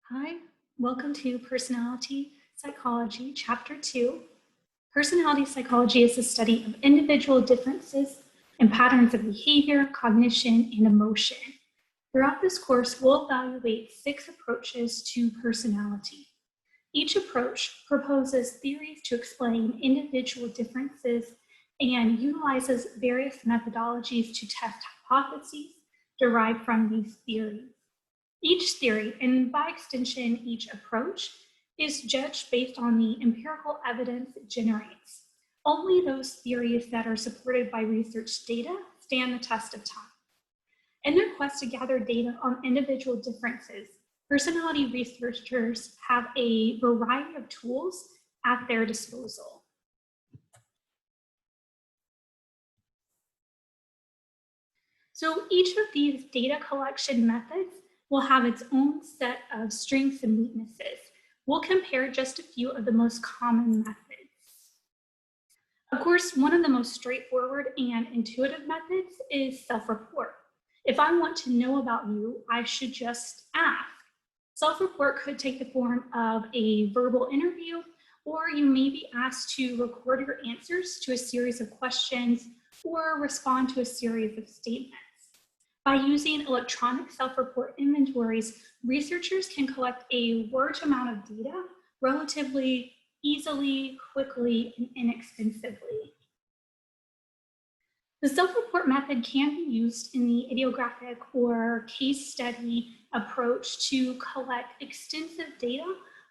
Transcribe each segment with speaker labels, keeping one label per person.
Speaker 1: Hi, welcome to Personality Psychology, Chapter 2. Personality psychology is the study of individual differences and patterns of behavior, cognition, and emotion. Throughout this course, we'll evaluate 6 approaches to personality. Each approach proposes theories to explain individual differences and utilizes various methodologies to test hypotheses derived from these theories. Each theory, and by extension, each approach, is judged based on the empirical evidence it generates. Only those theories that are supported by research data stand the test of time. In their quest to gather data on individual differences, personality researchers have a variety of tools at their disposal. So each of these data collection methods will have its own set of strengths and weaknesses. We'll compare just a few of the most common methods. Of course, one of the most straightforward and intuitive methods is self-report. If I want to know about you, I should just ask. Self-report could take the form of a verbal interview, or you may be asked to record your answers to a series of questions or respond to a series of statements. By using electronic self-report inventories, researchers can collect a large amount of data relatively easily, quickly, and inexpensively. The self-report method can be used in the idiographic or case study approach to collect extensive data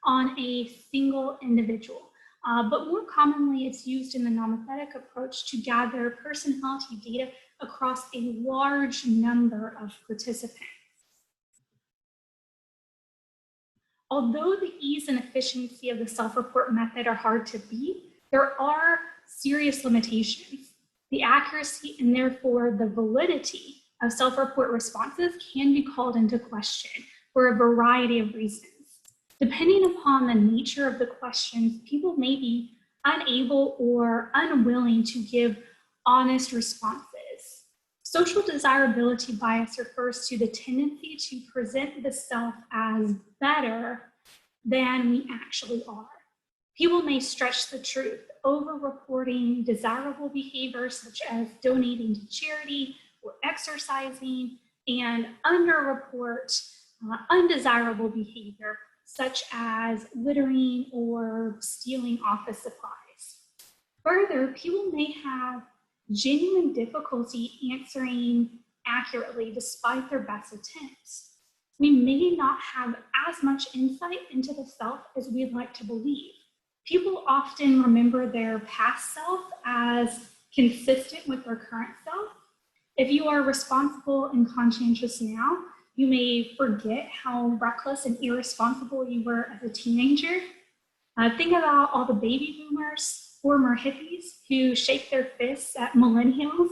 Speaker 1: on a single individual. But more commonly, it's used in the nomothetic approach to gather personality data across a large number of participants. Although the ease and efficiency of the self-report method are hard to beat, there are serious limitations. The accuracy and therefore the validity of self-report responses can be called into question for a variety of reasons. Depending upon the nature of the questions, people may be unable or unwilling to give honest responses. Social desirability bias refers to the tendency to present the self as better than we actually are. People may stretch the truth, over-reporting desirable behaviors such as donating to charity or exercising, and under-report undesirable behavior such as littering or stealing office supplies. Further, people may have genuine difficulty answering accurately despite their best attempts. We may not have as much insight into the self as we'd like to believe. People often remember their past self as consistent with their current self. If you are responsible and conscientious now, you may forget how reckless and irresponsible you were as a teenager. Think about all the baby boomers, former hippies who shake their fists at millennials.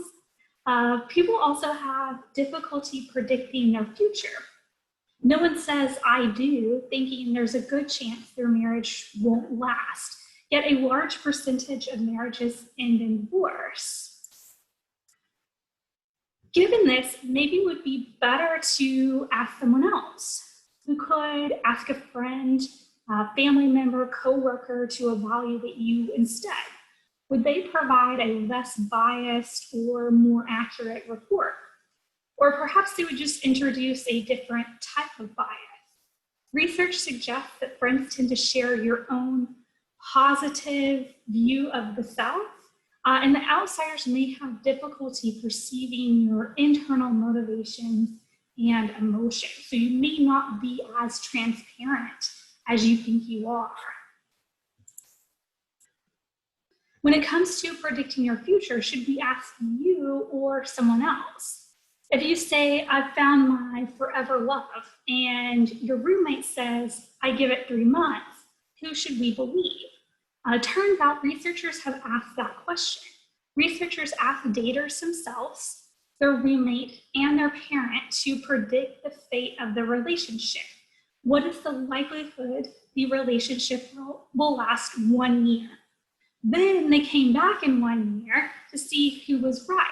Speaker 1: People also have difficulty predicting their future. No one says I do, thinking there's a good chance their marriage won't last. Yet a large percentage of marriages end in divorce. Given this, maybe it would be better to ask someone else. You could ask a friend, a family member, coworker to evaluate you instead. Would they provide a less biased or more accurate report? Or perhaps they would just introduce a different type of bias. Research suggests that friends tend to share your own positive view of the self, and the outsiders may have difficulty perceiving your internal motivations and emotions. So you may not be as transparent as you think you are. When it comes to predicting your future, should we ask you or someone else? If you say, I've found my forever love, and your roommate says, I give it 3 months, who should we believe? Turns out researchers have asked that question. Researchers asked daters themselves, their roommate, and their parent to predict the fate of the relationship. What is the likelihood the relationship will last 1 year? Then they came back in 1 year to see who was right.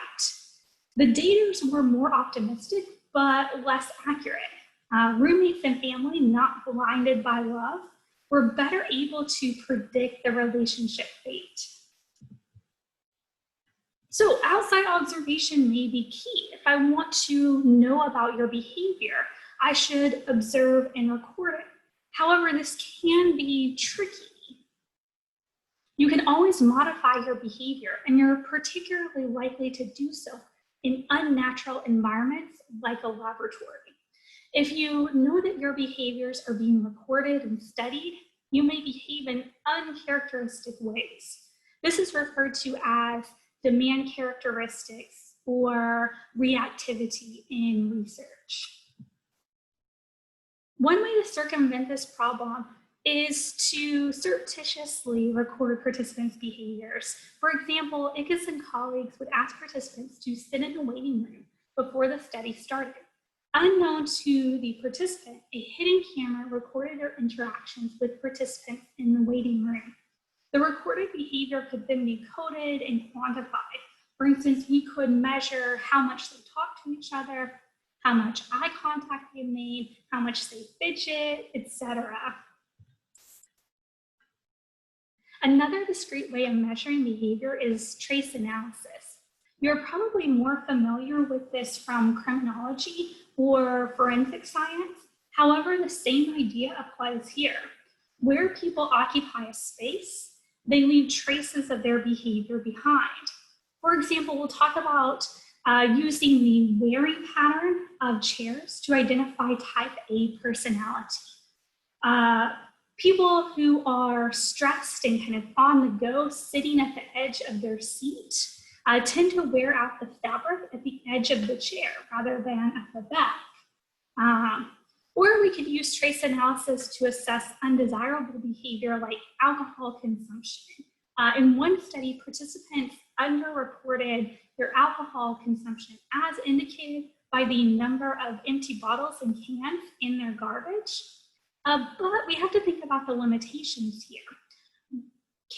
Speaker 1: The daters were more optimistic, but less accurate. Roommates and family, not blinded by love, were better able to predict the relationship fate. So outside observation may be key. If I want to know about your behavior, I should observe and record it. However, this can be tricky. You can always modify your behavior, and you're particularly likely to do so in unnatural environments like a laboratory. If you know that your behaviors are being recorded and studied, you may behave in uncharacteristic ways. This is referred to as demand characteristics or reactivity in research. One way to circumvent this problem is to surreptitiously record participants' behaviors. For example, Ickes and colleagues would ask participants to sit in the waiting room before the study started. Unknown to the participant, a hidden camera recorded their interactions with participants in the waiting room. The recorded behavior could then be coded and quantified. For instance, we could measure how much they talk to each other, how much eye contact they made, how much they fidget, etc. Another discrete way of measuring behavior is trace analysis. You're probably more familiar with this from criminology or forensic science. However, the same idea applies here. Where people occupy a space, they leave traces of their behavior behind. For example, we'll talk about using the wearing pattern of chairs to identify type A personality. People who are stressed and kind of on the go, sitting at the edge of their seat, tend to wear out the fabric at the edge of the chair rather than at the back. Or we could use trace analysis to assess undesirable behavior like alcohol consumption. In one study, participants underreported their alcohol consumption as indicated by the number of empty bottles and cans in their garbage. But we have to think about the limitations here.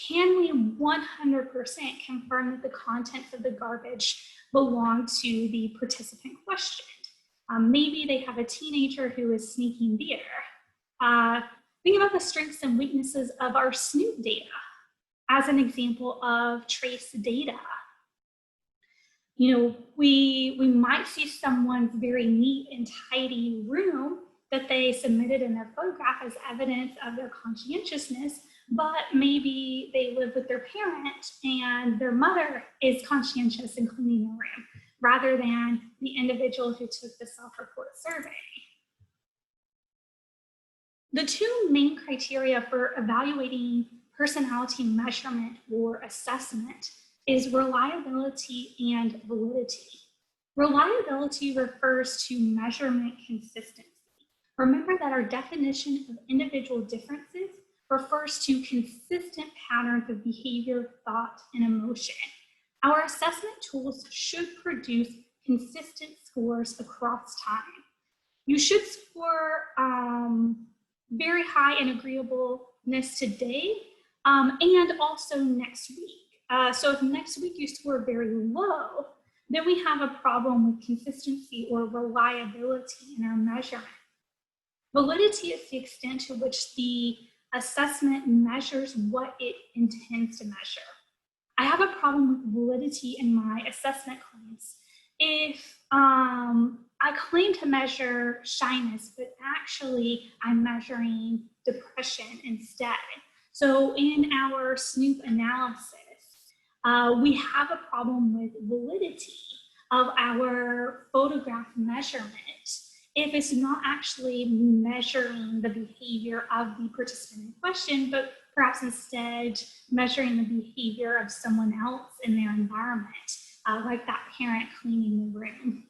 Speaker 1: Can we 100% confirm that the contents of the garbage belong to the participant questioned? Maybe they have a teenager who is sneaking beer. Think about the strengths and weaknesses of our Snoop data as an example of trace data. You know, we might see someone's very neat and tidy room that they submitted in their photograph as evidence of their conscientiousness, but maybe they live with their parent and their mother is conscientious in cleaning the room, rather than the individual who took the self-report survey. The two main criteria for evaluating personality measurement or assessment is reliability and validity. Reliability refers to measurement consistency. Remember that our definition of individual differences refers to consistent patterns of behavior, thought, and emotion. Our assessment tools should produce consistent scores across time. You should score very high in agreeableness today and also next week. So if next week you score very low, then we have a problem with consistency or reliability in our measurement. Validity is the extent to which the assessment measures what it intends to measure. I have a problem with validity in my assessment claims. If I claim to measure shyness, but actually I'm measuring depression instead. So in our Snoop analysis, we have a problem with validity of our photograph measurement if it's not actually measuring the behavior of the participant in question, but perhaps instead measuring the behavior of someone else in their environment, like that parent cleaning the room.